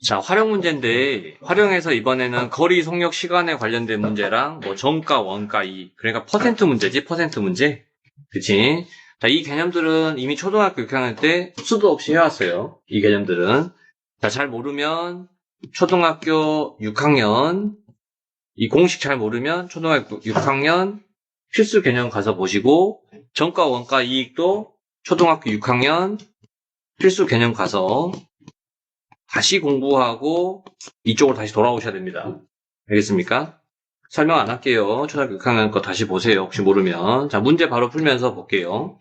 자, 활용 문제인데, 활용해서 이번에는 거리, 속력, 시간에 관련된 문제랑, 뭐, 정가, 원가, 이익. 그러니까 퍼센트 문제지, 퍼센트 문제. 그치? 자, 이 개념들은 이미 초등학교 6학년 때 수도 없이 해왔어요. 이 개념들은. 자, 잘 모르면, 초등학교 6학년, 이 공식 잘 모르면, 초등학교 6학년 필수 개념 가서 보시고, 정가, 원가, 이익도 초등학교 6학년 필수 개념 가서 다시 공부하고 이쪽으로 다시 돌아오셔야 됩니다. 알겠습니까? 설명 안 할게요. 초등학교 6학년 거 다시 보세요. 혹시 모르면. 자, 문제 바로 풀면서 볼게요.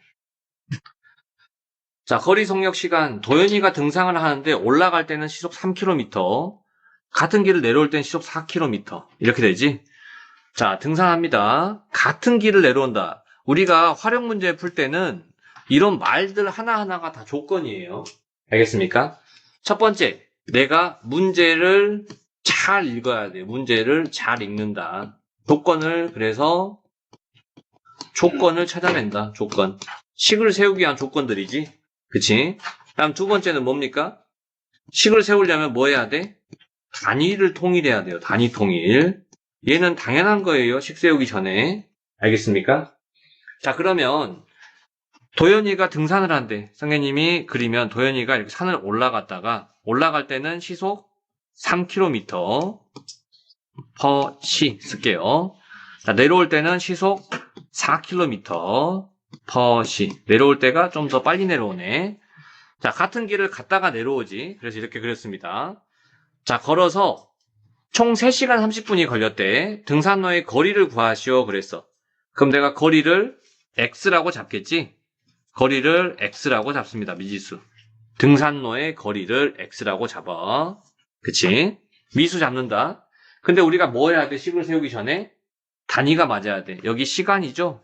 자, 거리, 속력, 시간. 도현이가 등산을 하는데 올라갈 때는 시속 3km, 같은 길을 내려올 때는 시속 4km. 이렇게 되지? 자, 등산합니다. 같은 길을 내려온다. 우리가 활용 문제 풀 때는 이런 말들 하나하나가 다 조건이에요. 알겠습니까? 첫 번째, 내가 문제를 잘 읽어야 돼. 문제를 잘 읽는다. 그래서 조건을 찾아낸다. 조건. 식을 세우기 위한 조건들이지. 그치? 다음 두 번째는 뭡니까? 식을 세우려면 뭐 해야 돼? 단위를 통일해야 돼요. 단위 통일. 얘는 당연한 거예요. 식 세우기 전에. 알겠습니까? 자, 그러면 도현이가 등산을 한대. 선생님이 그리면 도현이가 이렇게 산을 올라갔다가 올라갈 때는 시속 3km per 시 쓸게요. 자, 내려올 때는 시속 4km per 시. 내려올 때가 좀 더 빨리 내려오네. 자, 같은 길을 갔다가 내려오지. 그래서 이렇게 그렸습니다. 자, 걸어서 총 3시간 30분이 걸렸대. 등산로의 거리를 구하시오. 그랬어. 그럼 내가 거리를 x라고 잡겠지? 거리를 x라고 잡습니다. 미지수. 등산로의 거리를 x라고 잡아. 그치? 미수 잡는다. 근데 우리가 뭐 해야 돼? 식을 세우기 전에 단위가 맞아야 돼. 여기 시간이죠?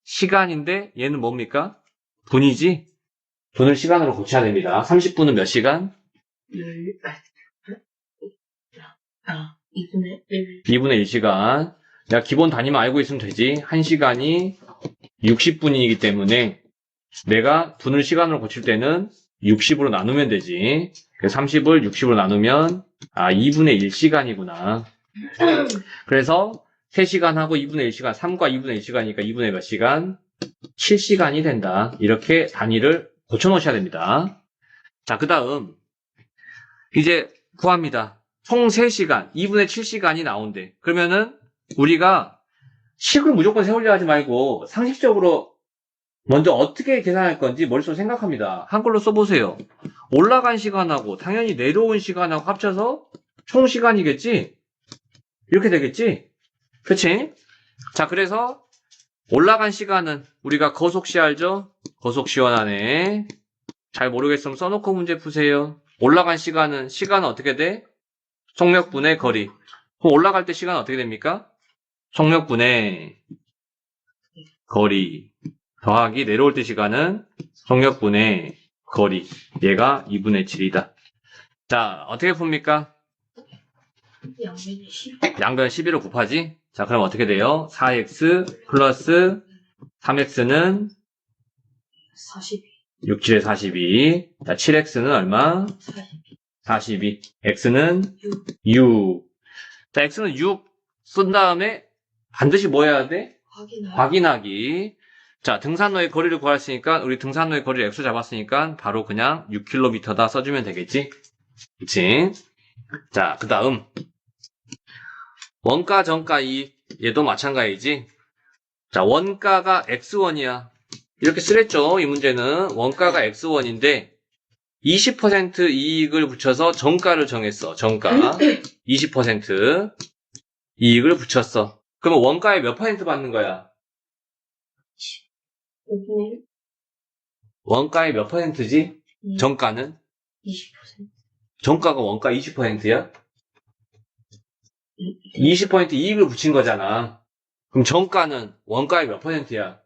시간인데 얘는 뭡니까? 분이지? 분을 시간으로 고쳐야 됩니다. 30분은 몇 시간? 2분의 1. 2분의 1시간. 내가 기본 단위만 알고 있으면 되지. 1시간이 60분이기 때문에 내가 분을 시간으로 고칠 때는 60으로 나누면 되지. 30을 60으로 나누면 2분의 1시간이구나. 그래서 3시간하고 2분의 1시간, 3과 2분의 1시간이니까 2분의 몇 시간? 7시간이 된다. 이렇게 단위를 고쳐놓으셔야 됩니다. 자, 그 다음 이제 구합니다. 총 3시간, 2분의 7시간이 나온대. 그러면은 우리가 식을 무조건 세우려 하지 말고 상식적으로 먼저 어떻게 계산할 건지 머릿속으로 생각합니다. 한글로 써보세요. 올라간 시간하고 당연히 내려온 시간하고 합쳐서 총 시간이겠지? 이렇게 되겠지? 그치? 자, 그래서 올라간 시간은 우리가 거속시 알죠? 거속 시원하네. 잘 모르겠으면 써놓고 문제 푸세요. 올라간 시간은 어떻게 돼? 속력분의 거리. 그럼 올라갈 때 시간은 어떻게 됩니까? 속력분의 거리 더하기 내려올 때 시간은 속력분의 거리. 얘가 2분의 7이다. 자, 어떻게 풉니까? 양변이 10. 양변 11로 곱하지? 자, 그럼 어떻게 돼요? 4x 플러스 3x는 42. 6, 7에 42. 자, 7x는 얼마? 42. 42. x는 6. 6. 자, x는 6 쓴 다음에 반드시 뭐 해야 돼? 확인하기. 자, 등산로의 거리를 구했으니까 우리 등산로의 거리를 x 잡았으니까 바로 그냥 6km다 써주면 되겠지? 그치? 자, 그 다음 원가, 정가, 이익 얘도 마찬가지지? 자, 원가가 x1이야. 이렇게 쓰랬죠? 이 문제는 원가가 x1인데 20% 이익을 붙여서 정가를 정했어. 정가 20% 이익을 붙였어. 그러면 원가에 몇 퍼센트 받는 거야? 5분의 1. 원가의 몇 퍼센트지? 정가는? 20%. 정가가 원가 20%야? 20% 이익을 붙인 거잖아. 그럼 정가는 원가의 몇 퍼센트야?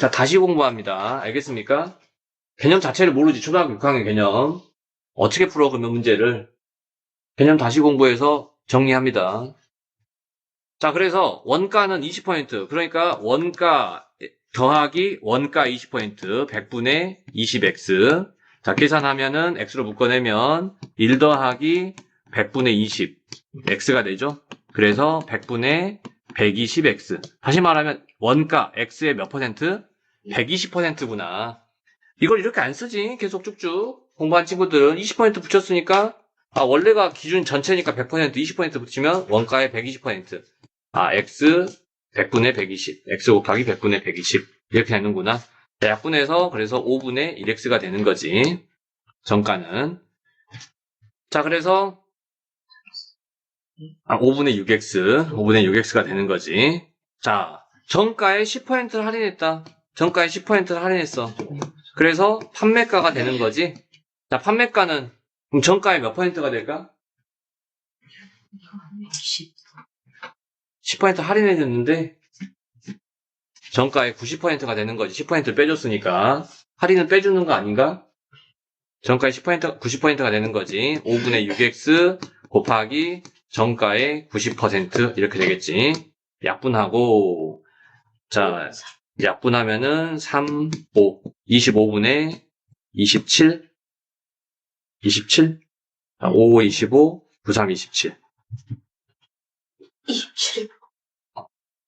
자, 다시 공부합니다. 알겠습니까? 개념 자체를 모르지. 초등학교 6학년 개념. 어떻게 풀어, 그러면 문제를. 개념 다시 공부해서 정리합니다. 자, 그래서 원가는 20%. 그러니까 원가 더하기 원가 20%, 100분의 20x. 자, 계산하면은 x로 묶어내면 1 더하기 100분의 20, x가 되죠. 그래서 100분의 120x. 다시 말하면 원가 x의 몇 퍼센트? 120%구나. 이걸 이렇게 안 쓰지. 계속 쭉쭉. 공부한 친구들은 20% 붙였으니까 원래가 기준 전체니까 100%, 20% 붙이면 원가의 120%. x 100분의 120, x 곱하기 100분의 120 이렇게 되는구나. 자, 약분해서 그래서 5분의 1x가 되는 거지. 정가는. 자, 그래서 5분의 6x가 되는 거지. 자, 정가의 10%를 할인했다. 정가의 10%를 할인했어. 그래서 판매가가 되는 거지. 자, 판매가는 그럼 정가의 몇 퍼센트가 될까? 10% 할인해줬는데 정가의 90%가 되는 거지. 10%를 빼줬으니까. 할인은 빼주는 거 아닌가? 정가의 10%, 90%가 되는 거지. 5분의 6x 곱하기 정가의 90% 이렇게 되겠지. 약분하고 자, 약분하면은 3, 5, 25분의 27, 27, 5, 25, 9, 3, 27. 27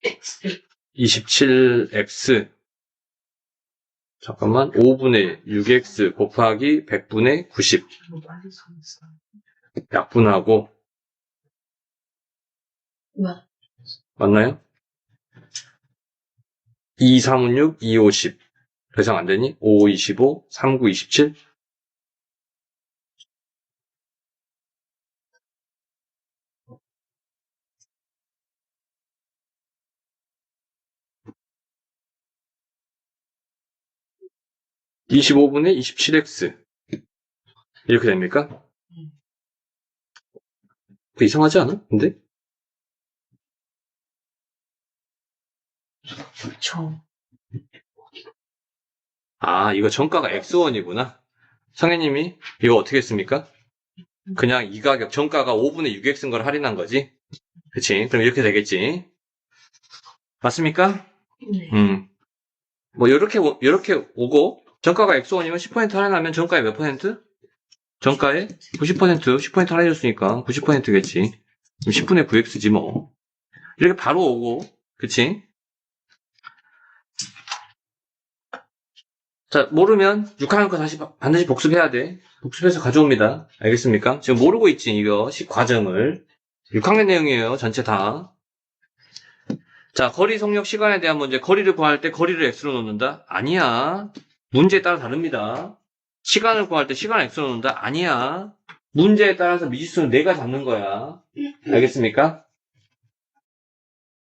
x 27x 잠깐만 5분의 6x 곱하기 100분의 90 약분하고 맞나요? 2, 3, 6, 2, 5, 10 계산 안 되니? 5, 25, 3, 9, 27 25분의 27x 이렇게 됩니까? 이상하지 않아? 근데? 이거 정가가 x1이구나. 성혜님이 이거 어떻게 했습니까? 그냥 이 가격, 정가가 5분의 6x인 걸 할인한 거지. 그치? 그럼 이렇게 되겠지. 맞습니까? 네. 뭐, 요렇게 오고, 정가가 x1이면 10% 할인하면 정가의 몇 퍼센트? 정가의 90%, 10% 할인해줬으니까 90%겠지. 10분의 9x지 뭐. 이렇게 바로 오고, 그치? 자, 모르면 6학년 거 다시 반드시 복습해야 돼. 복습해서 가져옵니다. 알겠습니까? 지금 모르고 있지, 이거, 과정을. 6학년 내용이에요, 전체 다. 자, 거리 속력 시간에 대한 문제. 거리를 구할 때 거리를 x로 놓는다? 아니야. 문제에 따라 다릅니다. 시간을 구할 때 시간을 x로 놓는다? 아니야. 문제에 따라서 미지수는 내가 잡는 거야. 알겠습니까?